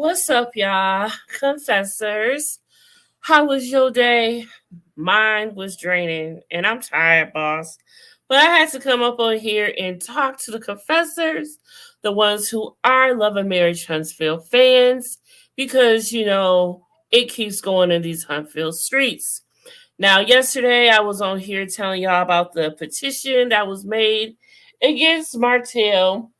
What's up, y'all? Confessors. How was your day? Mine was draining, and I'm tired, boss. But I had to come up on here and talk to the confessors, the ones who are Love and Marriage Huntsville fans, because, it keeps going in these Huntsville streets. Now, yesterday I was on here telling y'all about the petition that was made against Martell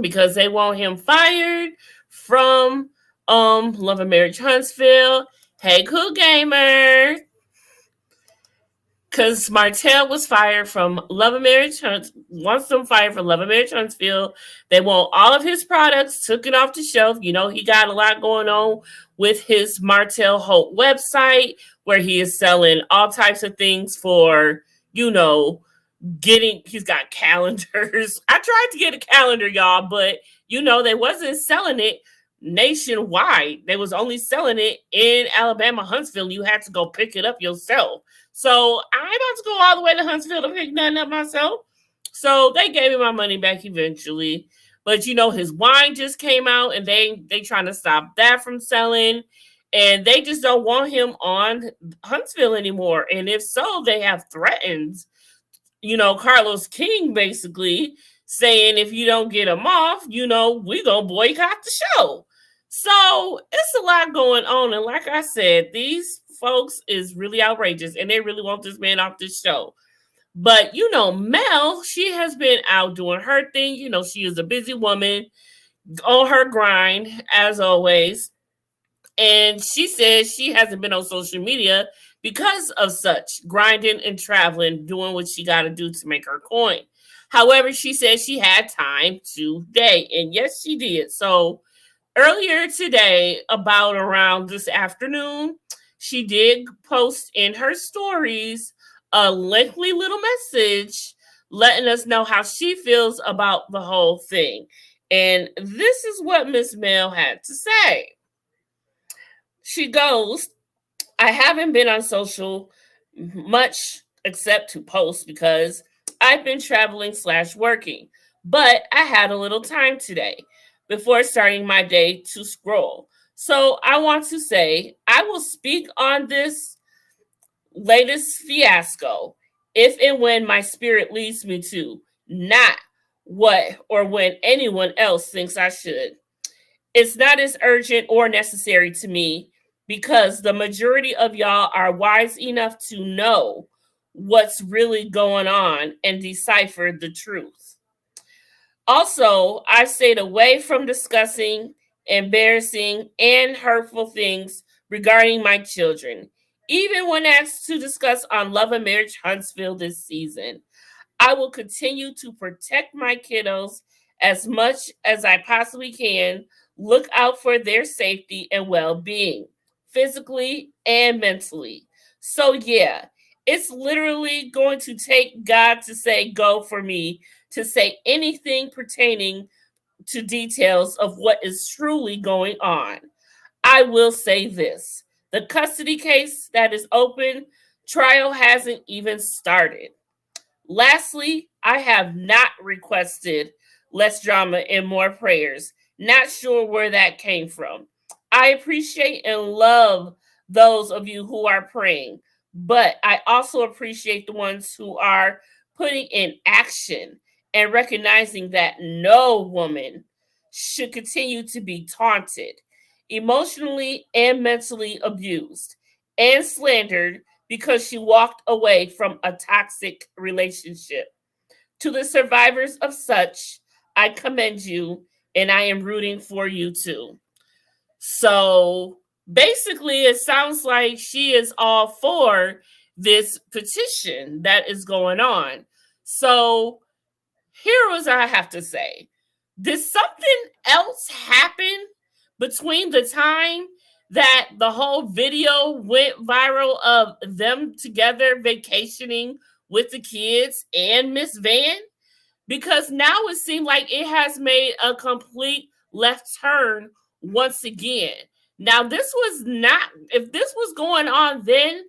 because they want him fired from Love and Marriage Huntsville. Hey, cool gamer. Because Martell was fired from Love and Marriage wants them fired from Love and Marriage Huntsville. They want all of his products taken off the shelf. You know, he got a lot going on with his Martell Hope website where he is selling all types of things for, he's got calendars. I tried to get a calendar, y'all, but they wasn't selling it nationwide. They was only selling it in Alabama, Huntsville. You had to go pick it up yourself. So I ain't about to go all the way to Huntsville to pick nothing up myself. So they gave me my money back eventually. But his wine just came out and they trying to stop that from selling. And they just don't want him on Huntsville anymore. And if so, they have threatened Carlos King basically saying if you don't get him off, we gonna boycott the show. So it's a lot going on. And like I said, these folks is really outrageous and they really want this man off this show. But Mel, she has been out doing her thing. She is a busy woman on her grind as always. And she says she hasn't been on social media because of such grinding and traveling, doing what she got to do to make her coin. However, she said she had time today. And yes, she did. So earlier today, about around this afternoon, she did post in her stories a lengthy little message letting us know how she feels about the whole thing. And this is what Miss Mel had to say. She goes, I haven't been on social much except to post because I've been traveling / working, but I had a little time today before starting my day to scroll. So I want to say I will speak on this latest fiasco if and when my spirit leads me to, not what or when anyone else thinks I should. It's not as urgent or necessary to me because the majority of y'all are wise enough to know what's really going on and decipher the truth. Also, I stayed away from discussing embarrassing and hurtful things regarding my children, even when asked to discuss on Love and Marriage Huntsville this season. I will continue to protect my kiddos as much as I possibly can, look out for their safety and well-being, physically and mentally. So yeah, it's literally going to take God to say go for me to say anything pertaining to details of what is truly going on. I will say this. The custody case that is open, trial hasn't even started. Lastly, I have not requested less drama and more prayers. Not sure where that came from. I appreciate and love those of you who are praying, but I also appreciate the ones who are putting in action and recognizing that no woman should continue to be taunted, emotionally and mentally abused, and slandered because she walked away from a toxic relationship. To the survivors of such, I commend you and I am rooting for you too. So basically, it sounds like she is all for this petition that is going on. So here was I have to say. Did something else happen between the time that the whole video went viral of them together vacationing with the kids and Miss Van? Because now it seemed like it has made a complete left turn once again. Now, this was not, if this was going on then,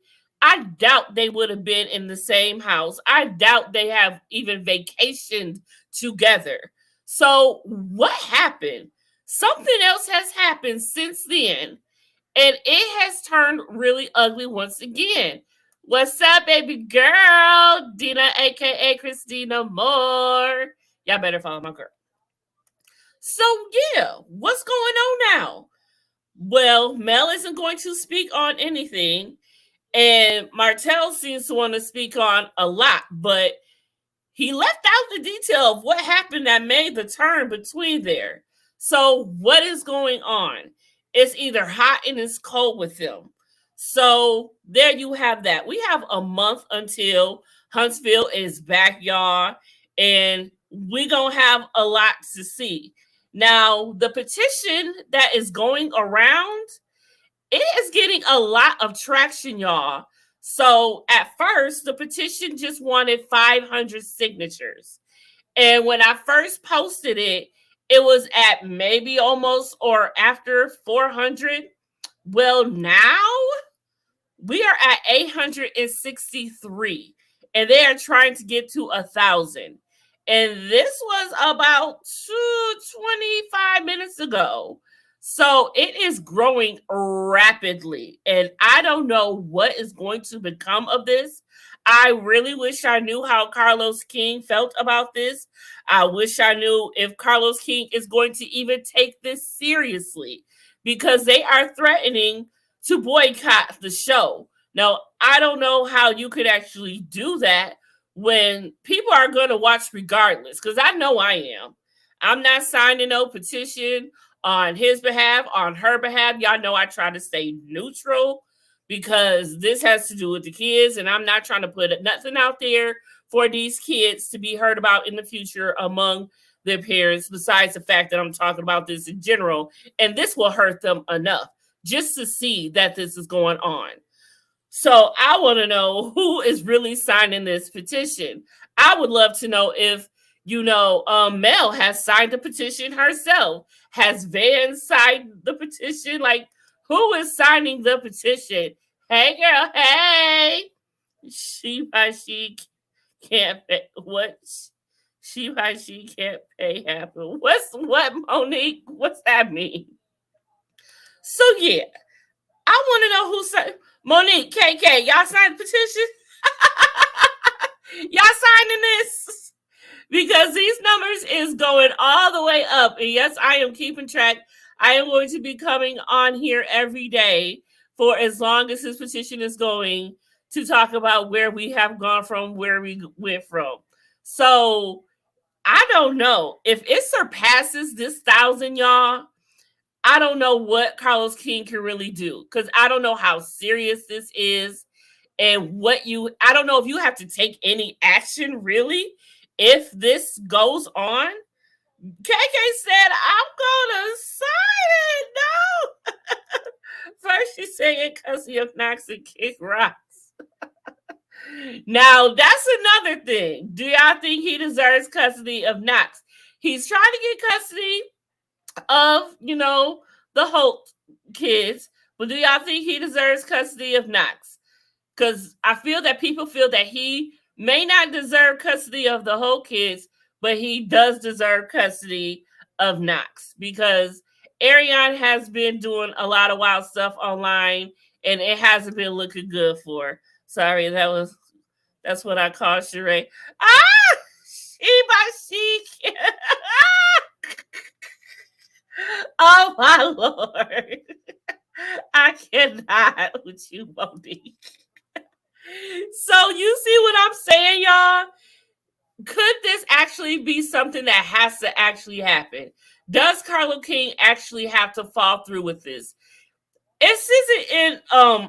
I doubt they would have been in the same house. I doubt they have even vacationed together. So what happened? something else has happened since then, and it has turned really ugly once again. What's up, baby girl? Dina, aka Christina Moore. Y'all better follow my girl. So, yeah, what's going on now? Well, Mel isn't going to speak on anything, and Martell seems to want to speak on a lot, but he left out the detail of what happened that made the turn between there. So, what is going on? It's either hot and it's cold with them. So, there you have that. We have a month until Huntsville is back, y'all, and we're going to have a lot to see. Now, the petition that is going around, it is getting a lot of traction, y'all. So at first, the petition just wanted 500 signatures. And when I first posted it, it was at maybe almost or after 400. Well, now we are at 863, and they are trying to get to 1,000. And this was about 25 minutes ago. So it is growing rapidly, and I don't know what is going to become of this. I really wish I knew how Carlos King felt about this. I wish I knew if Carlos King is going to even take this seriously, because they are threatening to boycott the show. Now, I don't know how you could actually do that when people are going to watch regardless, because I know I am. I'm not signing no petition on his behalf, on her behalf. Y'all know I try to stay neutral because this has to do with the kids, and I'm not trying to put nothing out there for these kids to be heard about in the future among their parents, besides the fact that I'm talking about this in general, and this will hurt them enough just to see that this is going on. So I want to know who is really signing this petition. I would love to know if, Mel has signed the petition herself. Has Van signed the petition? Like, who is signing the petition? Hey, girl, hey. She can't pay. What? She can't pay happen. What, Monique? What's that mean? So, yeah, I want to know who signed. Monique, KK, y'all signed the petition? Y'all signing this? Because these numbers is going all the way up. And yes, I am keeping track. I am going to be coming on here every day for as long as this petition is going to talk about where we have gone from, where we went from. So I don't know. If it surpasses this 1,000, y'all, I don't know what Carlos King can really do, because I don't know how serious this is and I don't know if you have to take any action really if this goes on. KK said, I'm going to sign it. No. First she's saying custody of Knox and kick rocks. Now, that's another thing. Do y'all think he deserves custody of Knox? He's trying to get custody of, the Holt kids, but do y'all think he deserves custody of Knox? Because I feel that people feel that he may not deserve custody of the Holt kids, but he does deserve custody of Knox, because Ariane has been doing a lot of wild stuff online, and it hasn't been looking good for her. Sorry, that's what I call Sheree. She. Oh my Lord. I cannot with you, Monique. So you see what I'm saying, y'all? Could this actually be something that has to actually happen? Does Carlos King actually have to fall through with this? This isn't in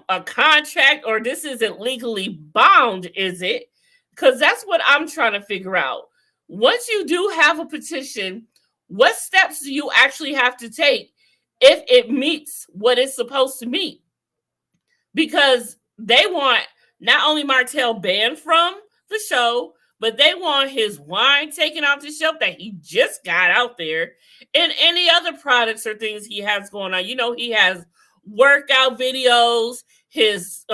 a contract, or this isn't legally bound, is it? Because that's what I'm trying to figure out. Once you do have a petition, what steps do you actually have to take if it meets what it's supposed to meet? Because they want not only Martell banned from the show, but they want his wine taken off the shelf that he just got out there, and any other products or things he has going on. He has workout videos, his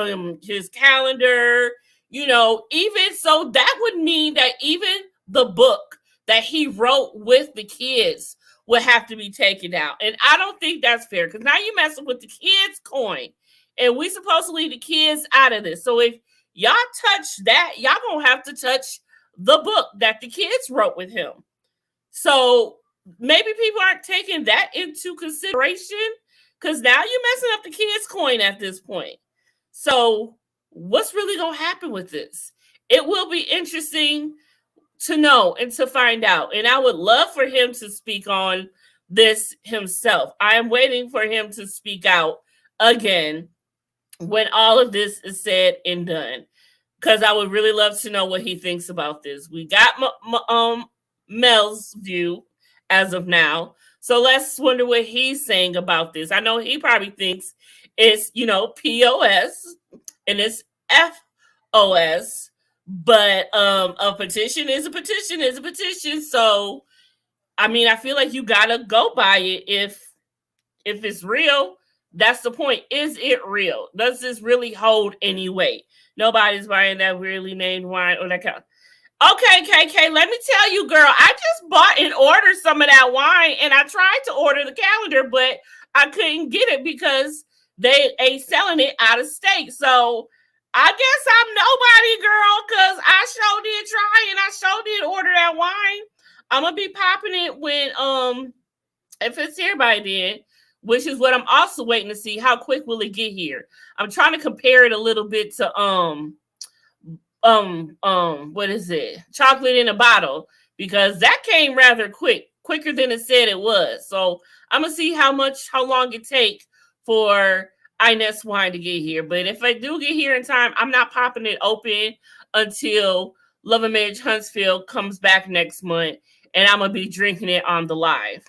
calendar, even so that would mean that even the book that he wrote with the kids would have to be taken out. And I don't think that's fair because now you're messing with the kids' coin. And we supposed to leave the kids out of this. So if y'all touch that, y'all gonna have to touch the book that the kids wrote with him. So maybe people aren't taking that into consideration because now you're messing up the kids' coin at this point. So what's really gonna happen with this? It will be interesting to know and to find out. And I would love for him to speak on this himself. I am waiting for him to speak out again when all of this is said and done, because I would really love to know what he thinks about this. We got Mel's view as of now. So let's wonder what he's saying about this. I know he probably thinks it's, POS and it's FOS, but a petition is a petition is a petition. So, I mean, I feel like you got to go by it if it's real. That's the point. Is it real? Does this really hold any weight? Nobody's buying that weirdly named wine or that kind. Okay, KK, let me tell you, girl, I just bought and ordered some of that wine, and I tried to order the calendar, but I couldn't get it because they ain't selling it out of state. So I guess I'm nobody, girl, because I sure did try and I sure did order that wine. I'm gonna be popping it when if it's here by then, which is what I'm also waiting to see. How quick will it get here? I'm trying to compare it a little bit to what is it? Chocolate in a bottle, because that came rather quicker than it said it was. So I'm gonna see how long it take for Inez wine to get here. But if I do get here in time, I'm not popping it open until Love and Marriage Huntsville comes back next month, and I'm gonna be drinking it on the live.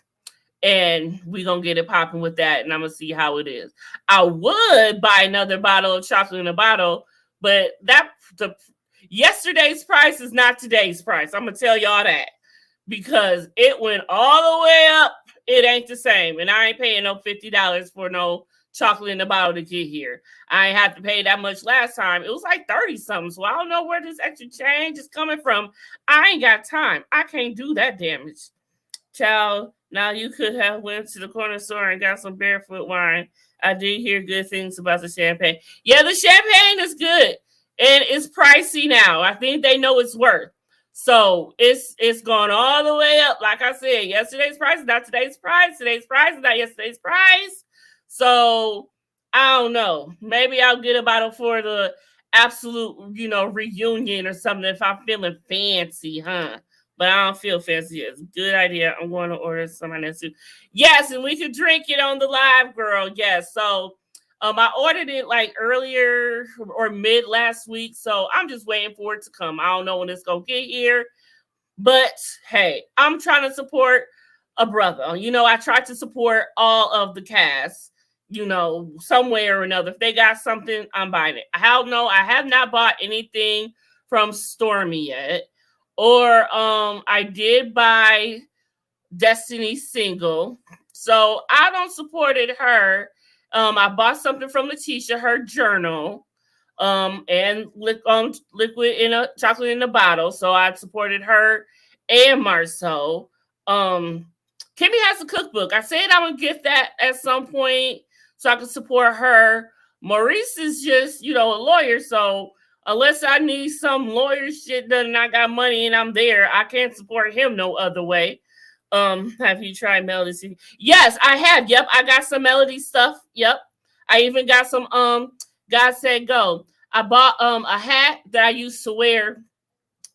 And we're going to get it popping with that, and I'm going to see how it is. I would buy another bottle of chocolate in a bottle, but yesterday's price is not today's price. I'm going to tell y'all that, because it went all the way up. It ain't the same, and I ain't paying no $50 for no chocolate in a bottle to get here. I ain't have to pay that much last time. It was like 30-something, so I don't know where this extra change is coming from. I ain't got time. I can't do that damage. Child, now you could have went to the corner store and got some barefoot wine. I did hear good things about the champagne. Yeah, the champagne is good, and it's pricey now. I think they know it's worth. So it's gone all the way up. Like I said, yesterday's price is not today's price. Today's price is not yesterday's price. So I don't know. Maybe I'll get a bottle for the absolute, reunion or something if I'm feeling fancy, huh? But I don't feel fancy. It's a good idea. I'm going to order some of that too. Yes, and we could drink it on the live, girl. Yes. So I ordered it like earlier or mid last week. So I'm just waiting for it to come. I don't know when it's going to get here. But hey, I'm trying to support a brother. I try to support all of the cast, some way or another. If they got something, I'm buying it. I have not bought anything from Stormy yet. Or I did buy Destiny's single. So I don't supported her. I bought something from Letitia, her journal, and liquid in a chocolate in a bottle. So I supported her and Marcel. Kimmy has a cookbook. I said I would get that at some point so I could support her. Maurice is just, a lawyer. So unless I need some lawyer shit done and I got money and I'm there, I can't support him no other way. Have you tried Melody? Yes, I have. Yep, I got some Melody stuff. Yep. I even got some God Said Go. I bought a hat that I used to wear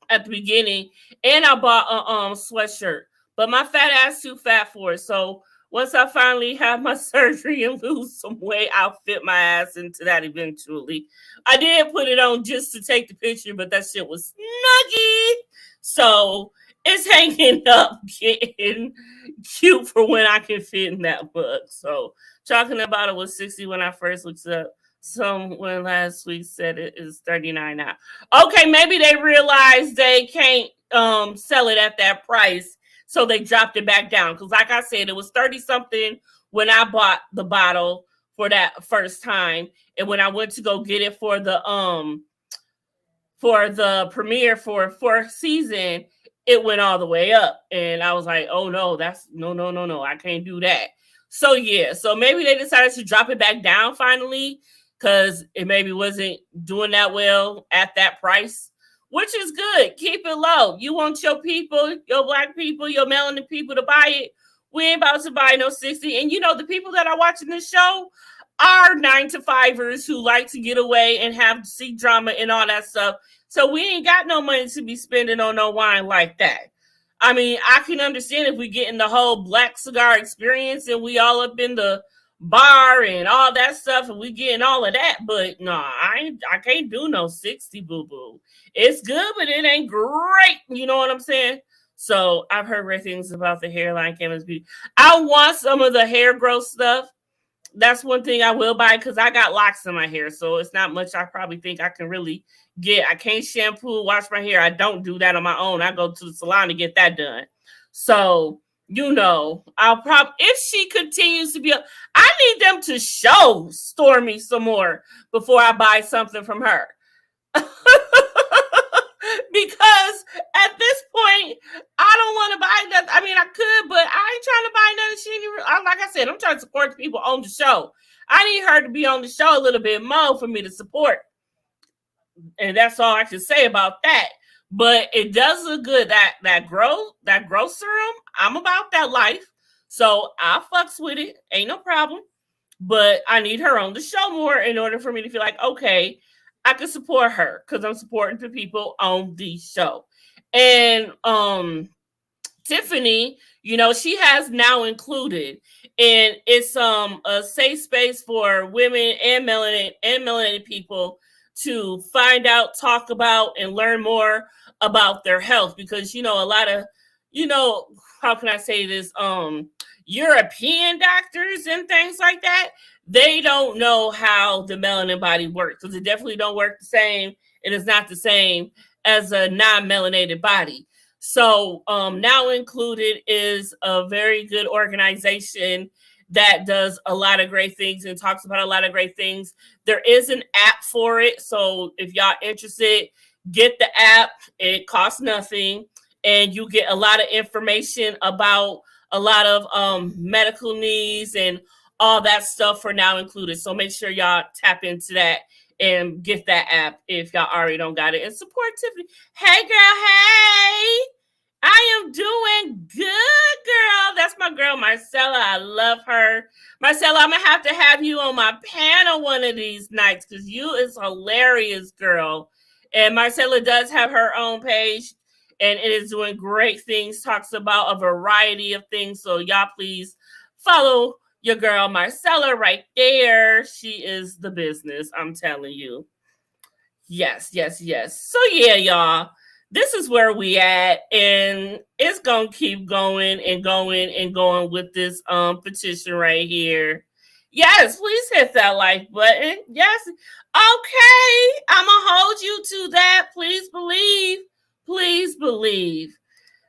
at the beginning, and I bought a sweatshirt. But my fat ass too fat for it. So once I finally have my surgery and lose some weight, I'll fit my ass into that eventually. I did put it on just to take the picture, but that shit was snuggy. So it's hanging up, getting cute for when I can fit in that book. So talking about it was 60 when I first looked it up. Someone last week said it is 39 now. Okay, maybe they realized they can't sell it at that price. So they dropped it back down. Because like I said, it was 30-something when I bought the bottle for that first time. And when I went to go get it for the premiere for fourth season, it went all the way up. And I was like, oh no, that's no, I can't do that. So yeah, so maybe they decided to drop it back down finally because it maybe wasn't doing that well at that price, which is good. Keep it low. You want your people, your black people, your melanin people to buy it. We ain't about to buy no 60. And you know, the people that are watching this show are 9-to-5ers who like to get away and have see drama and all that stuff. So we ain't got no money to be spending on no wine like that. I mean, I can understand if we get in the whole black cigar experience and we all up in the bar and all that stuff and we getting all of that, but no, I can't do no 60 boo-boo. It's good, but it ain't great. You know what I'm saying? So I've heard great things about the hairline canvas beauty. I want some of the hair growth stuff. That's one thing I will buy because I got locks in my hair, so it's not much I probably think I can really get. I can't shampoo, wash my hair. I don't do that on my own. I go to the salon to get that done. So, you know, I'll probably, if she continues to be, I need them to show Stormy some more before I buy something from her. Because at this point, I don't want to buy that. I mean, I could, but I ain't trying to buy nothing. Like I said, I'm trying to support the people on the show. I need her to be on the show a little bit more for me to support. And that's all I can say about that. But it does look good. That growth serum, I'm about that life. So I fucks with it. Ain't no problem. But I need her on the show more in order for me to feel like, okay, I can support her because I'm supporting the people on the show. And Tiffany, you know, she has now included, and it's a safe space for women and melanated people to find out, talk about, and learn more about their health, because you know a lot of, you know, how can I say this, European doctors and things like that, they don't know how the melanin body works because it definitely don't work the same. It is not the same as a non-melanated body. So Now Included is a very good organization that does a lot of great things and talks about a lot of great things. There is an app for it. So if y'all interested, get the app. It costs nothing. And you get a lot of information about a lot of medical needs and all that stuff for Now Included. So make sure y'all tap into that and get that app if y'all already don't got it. And support Tiffany. Hey, girl. Hey. I am doing good, girl. That's my girl, Marcella. I love her. Marcella, I'm going to have you on my panel one of these nights because you is hilarious, girl. And Marcella does have her own page, and it is doing great things, talks about a variety of things. So y'all please follow your girl, Marcella, right there. She is the business, I'm telling you. Yes. So yeah, y'all. This is where we at, and it's gonna keep going and going and going with this petition right here. Yes, please hit that like button. Yes. Okay, I'm gonna hold you to that. Please believe. Please believe.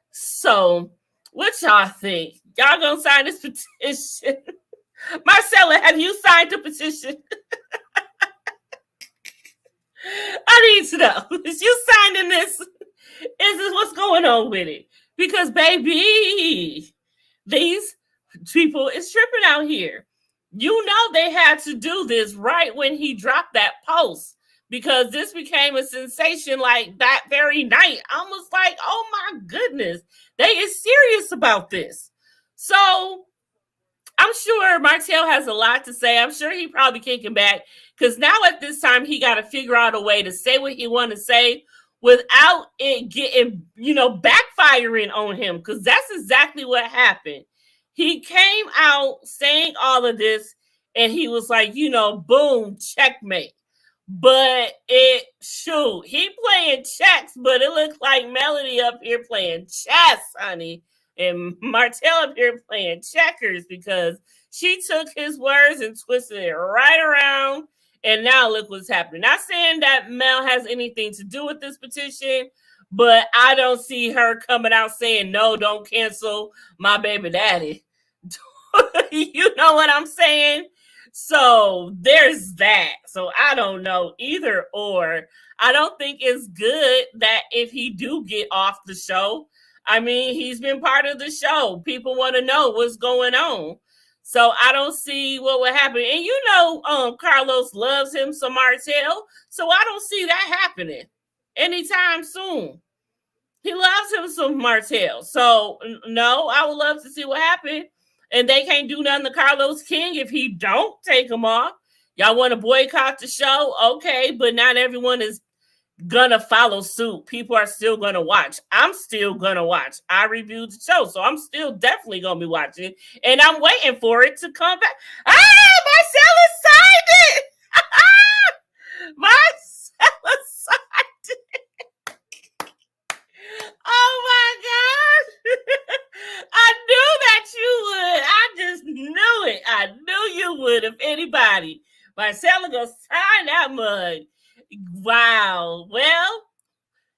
So, what y'all think? Y'all gonna sign this petition? Marcella, have you signed the petition? I need to know. Is you signing this? Is this what's going on with it? Because, baby, these people is tripping out here. You know they had to do this right when he dropped that post, because this became a sensation like that very night. I was like, oh my goodness, they is serious about this. So I'm sure Martell has a lot to say. I'm sure he probably kicking back because now at this time he got to figure out a way to say what he want to say without it getting, backfiring on him, because that's exactly what happened. He came out saying all of this and he was like, boom, checkmate. But he playing checks, but it looked like Melody up here playing chess, honey. And Martell up here playing checkers, because she took his words and twisted it right around. And now look what's happening. Not saying that Mel has anything to do with this petition, but I don't see her coming out saying, no, don't cancel my baby daddy. You know what I'm saying? So there's that. So I don't know, either or. I don't think it's good that if he do get off the show, I mean, he's been part of the show. People want to know what's going on. So I don't see what would happen. And you know, Carlos loves him some Martell. So I don't see that happening anytime soon. He loves him some Martell. So no, I would love to see what happened. And they can't do nothing to Carlos King if he don't take him off. Y'all want to boycott the show? Okay, but not everyone is gonna follow suit. People are still gonna watch. I'm still gonna watch. I reviewed the show, so I'm still definitely gonna be watching, and I'm waiting for it to come back. Marcella signed it. Marcella signed it. Oh my gosh. I knew that you would. I just knew it. I knew you would. If anybody, Marcella gonna sign that mug. Wow. Well,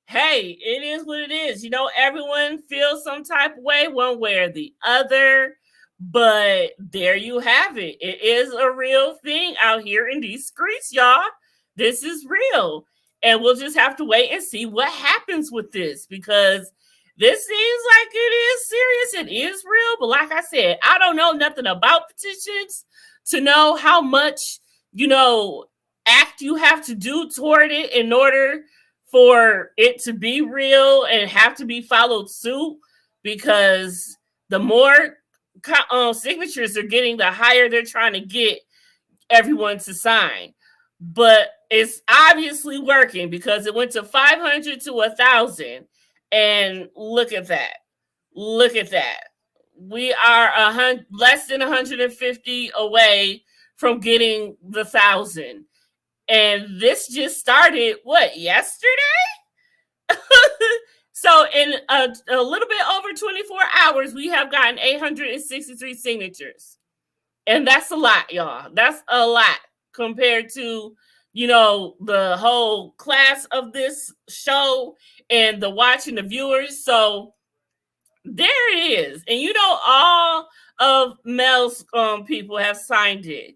hey, it is what it is. You know, everyone feels some type of way, one way or the other. But there you have it. It is a real thing out here in these streets, y'all. This is real. And we'll just have to wait and see what happens with this, because this seems like it is serious. It is real. But like I said, I don't know nothing about petitions to know how much, you know, act you have to do toward it in order for it to be real and have to be followed suit, because the more signatures they're getting, the higher they're trying to get everyone to sign. But it's obviously working, because it went to 500 to 1,000, and look at that. Look at that. We are less than 150 away from getting the 1,000. And this just started, yesterday? So in a little bit over 24 hours, we have gotten 863 signatures. And that's a lot, y'all. That's a lot compared to, you know, the whole class of this show and the watching the viewers. So there it is. And you know, all of Mel's people have signed it.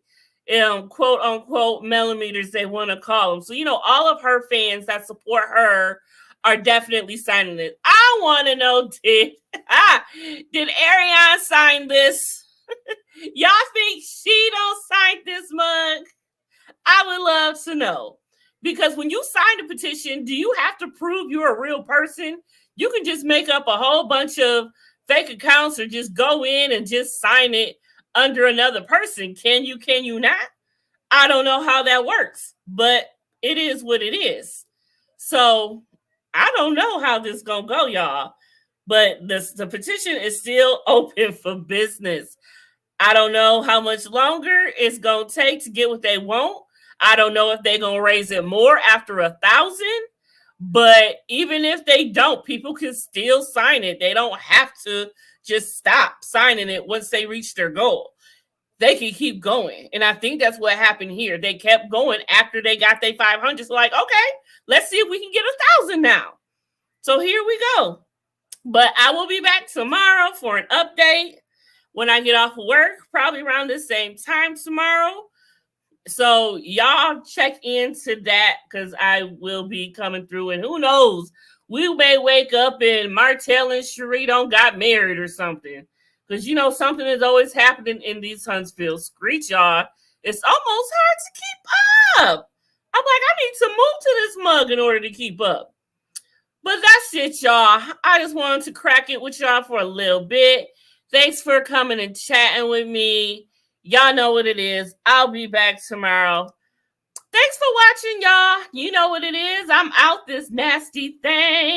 Quote unquote millimeters, they want to call them. So, you know, all of her fans that support her are definitely signing it. I want to know, did Ariane sign this? Y'all think she don't sign this mug? I would love to know. Because when you sign a petition, do you have to prove you're a real person? You can just make up a whole bunch of fake accounts or just go in and just sign it under another person. Can you not? I don't know how that works, but it is what it is. So I don't know how this is gonna go, y'all. But the petition is still open for business. I don't know how much longer it's gonna take to get what they want. I don't know if they're gonna raise it more after 1,000. But even if they don't, people can still sign it. They don't have to just stop signing it once they reach their goal. They can keep going. And I think that's what happened here. They kept going after they got their 500. So like, okay, let's see if we can get 1,000 now. So here we go. But I will be back tomorrow for an update when I get off of work, probably around the same time tomorrow. So y'all check into that, because I will be coming through, and who knows, we may wake up and Martell and Cherie don't got married or something, because you know something is always happening in these Huntsville streets, y'all. It's almost hard to keep up. I'm like, I need to move to this mug in order to keep up. But that's it, y'all. I just wanted to crack it with y'all for a little bit. Thanks for coming and chatting with me. Y'all know what it is. I'll be back tomorrow. Thanks for watching, y'all. You know what it is. I'm out this nasty thing.